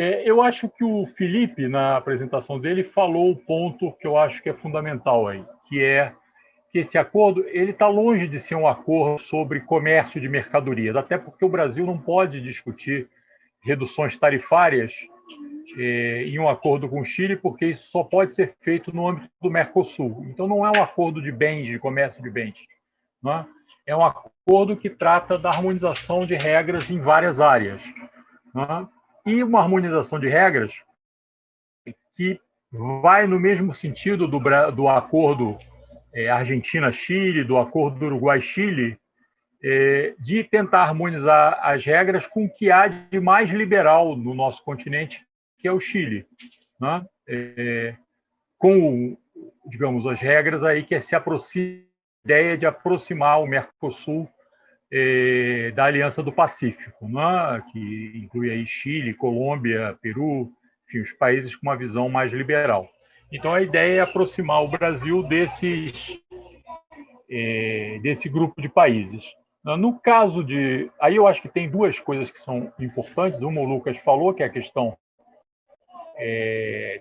Eu acho que o Felipe, na apresentação dele, falou o ponto que eu acho que é fundamental aí, que é que esse acordo ele está longe de ser um acordo sobre comércio de mercadorias, até porque o Brasil não pode discutir reduções tarifárias em um acordo com o Chile, porque isso só pode ser feito no âmbito do Mercosul. Então, não é um acordo de bens, de comércio de bens. Não é? É um acordo que trata da harmonização de regras em várias áreas. Não é? E uma harmonização de regras que vai no mesmo sentido do acordo Argentina-Chile, do acordo Uruguai-Chile, de tentar harmonizar as regras com o que há de mais liberal no nosso continente, que é o Chile, né? Com, digamos, as regras aí que se aproxima a ideia de aproximar o Mercosul da Aliança do Pacífico, né? Que inclui aí Chile, Colômbia, Peru, enfim, os países com uma visão mais liberal. Então, a ideia é aproximar o Brasil desse grupo de países. No caso de... Aí eu acho que tem duas coisas que são importantes. Uma, o Lucas falou, que é a questão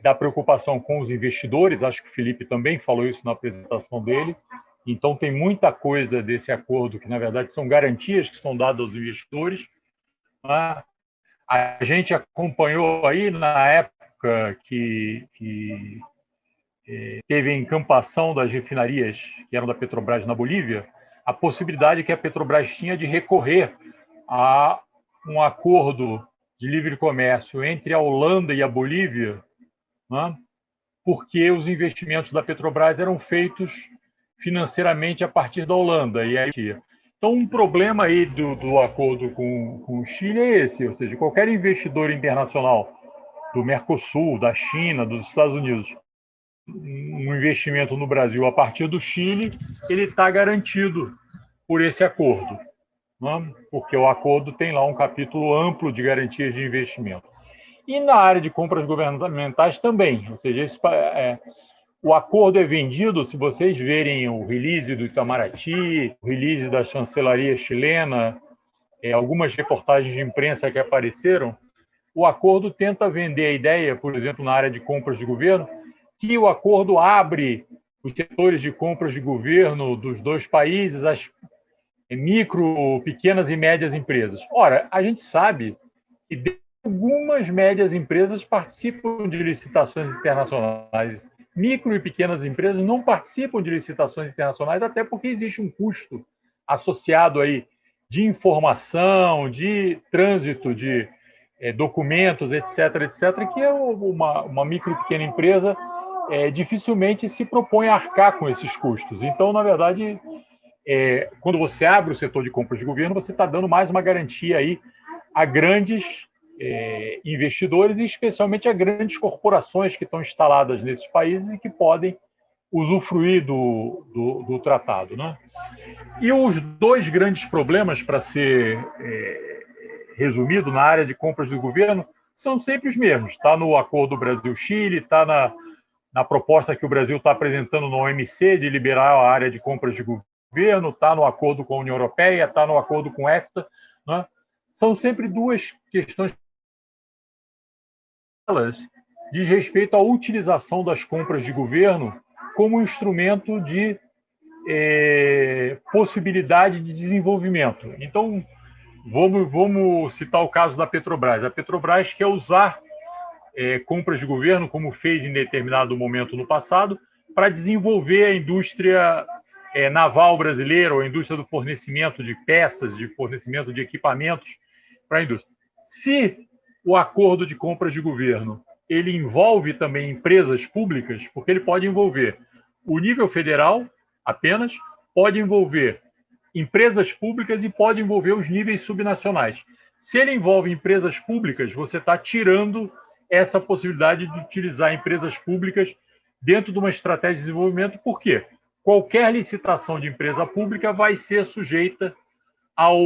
da preocupação com os investidores. Acho que o Felipe também falou isso na apresentação dele. Então, tem muita coisa desse acordo que, na verdade, são garantias que são dadas aos investidores. A gente acompanhou aí, na época que teve a encampação das refinarias que eram da Petrobras na Bolívia, a possibilidade que a Petrobras tinha de recorrer a um acordo de livre comércio entre a Holanda e a Bolívia, né? Porque os investimentos da Petrobras eram feitos financeiramente a partir da Holanda. E aí, então, um problema aí do acordo com o Chile é esse, ou seja, qualquer investidor internacional do Mercosul, da China, dos Estados Unidos, um investimento no Brasil a partir do Chile, ele está garantido por esse acordo, né? Porque o acordo tem lá um capítulo amplo de garantias de investimento. E na área de compras governamentais também, ou seja, o acordo é vendido, se vocês verem o release do Itamaraty, o release da chancelaria chilena, algumas reportagens de imprensa que apareceram, o acordo tenta vender a ideia, por exemplo, na área de compras de governo, que o acordo abre os setores de compras de governo dos dois países às micro, pequenas e médias empresas. Ora, a gente sabe que algumas médias empresas participam de licitações internacionais. Micro e pequenas empresas não participam de licitações internacionais, até porque existe um custo associado aí de informação, de trânsito de documentos, etc., etc., que uma micro e pequena empresa dificilmente se propõe a arcar com esses custos. Então, na verdade, quando você abre o setor de compras de governo, você está dando mais uma garantia aí a grandes investidores e especialmente a grandes corporações que estão instaladas nesses países e que podem usufruir do tratado, né? E os dois grandes problemas, para ser resumido, na área de compras do governo, são sempre os mesmos. Está no acordo Brasil-Chile, está na proposta que o Brasil está apresentando no OMC de liberar a área de compras de governo, está no acordo com a União Europeia, está no acordo com a EFTA, né? São sempre duas questões diz respeito à utilização das compras de governo como instrumento de possibilidade de desenvolvimento. Então, vamos citar o caso da Petrobras. A Petrobras quer usar compras de governo, como fez em determinado momento no passado, para desenvolver a indústria naval brasileira, ou a indústria do fornecimento de peças, de fornecimento de equipamentos para a indústria. Se o acordo de compras de governo ele envolve também empresas públicas, porque ele pode envolver o nível federal apenas, pode envolver empresas públicas e pode envolver os níveis subnacionais. Se ele envolve empresas públicas, você está tirando essa possibilidade de utilizar empresas públicas dentro de uma estratégia de desenvolvimento. Por quê? Qualquer licitação de empresa pública vai ser sujeita ao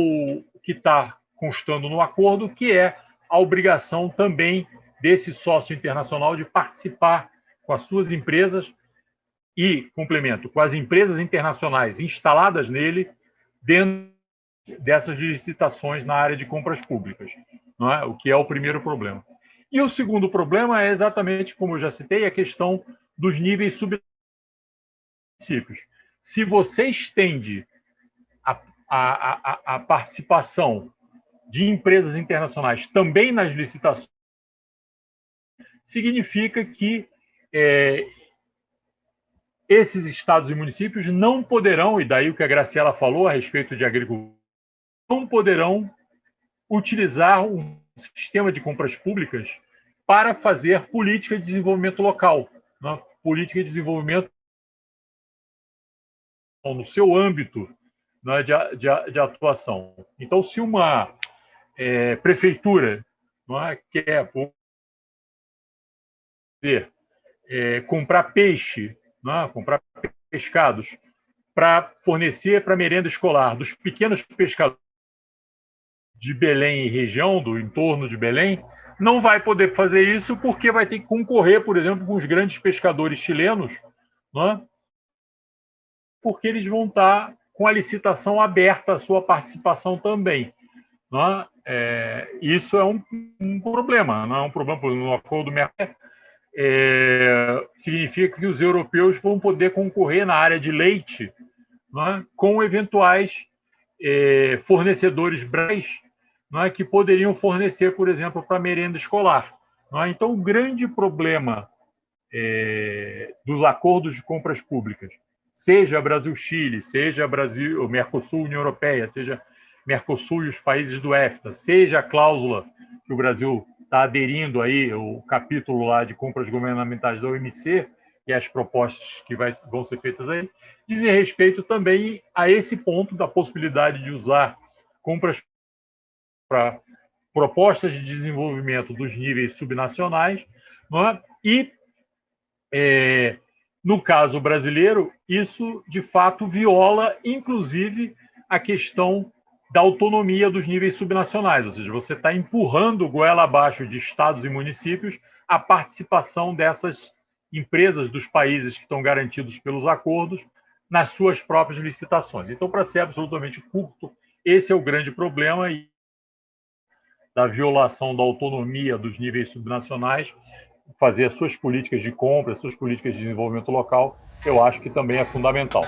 que está constando no acordo, que é a obrigação também desse sócio internacional de participar com as suas empresas e, complemento, com as empresas internacionais instaladas nele dentro dessas licitações na área de compras públicas, não é? O que é o primeiro problema. E o segundo problema é exatamente, como eu já citei, a questão dos níveis submunicípios. Se você estende a participação de empresas internacionais também nas licitações, significa que esses estados e municípios não poderão, e daí o que a Graciela falou a respeito de agricultura, não poderão utilizar um sistema de compras públicas para fazer política de desenvolvimento local, né? Política de desenvolvimento no seu âmbito, né, de atuação. Então, se uma prefeitura, né, quer comprar peixe, né, comprar pescados para fornecer para a merenda escolar dos pequenos pescadores de Belém e região, do entorno de Belém, não vai poder fazer isso porque vai ter que concorrer, por exemplo, com os grandes pescadores chilenos, né, porque eles vão estar com a licitação aberta à sua participação também. Né? Isso é um problema, não é um problema no acordo do Mercosul. Significa que os europeus vão poder concorrer na área de leite, né, com eventuais fornecedores brasileiros, né, que poderiam fornecer, por exemplo, para a merenda escolar. Né? Então, o grande problema dos acordos de compras públicas, seja Brasil-Chile, seja Brasil, Mercosul-União Europeia, seja Mercosul e os países do EFTA, seja a cláusula que o Brasil está aderindo aí, o capítulo lá de compras governamentais da OMC, e as propostas que vão ser feitas aí, dizem respeito também a esse ponto da possibilidade de usar compras para propostas de desenvolvimento dos níveis subnacionais, não é? E, no caso brasileiro, isso, de fato, viola, inclusive, a questão da autonomia dos níveis subnacionais, ou seja, você está empurrando goela abaixo de estados e municípios a participação dessas empresas dos países que estão garantidos pelos acordos nas suas próprias licitações. Então, para ser absolutamente curto, esse é o grande problema da violação da autonomia dos níveis subnacionais, fazer as suas políticas de compra, as suas políticas de desenvolvimento local, eu acho que também é fundamental.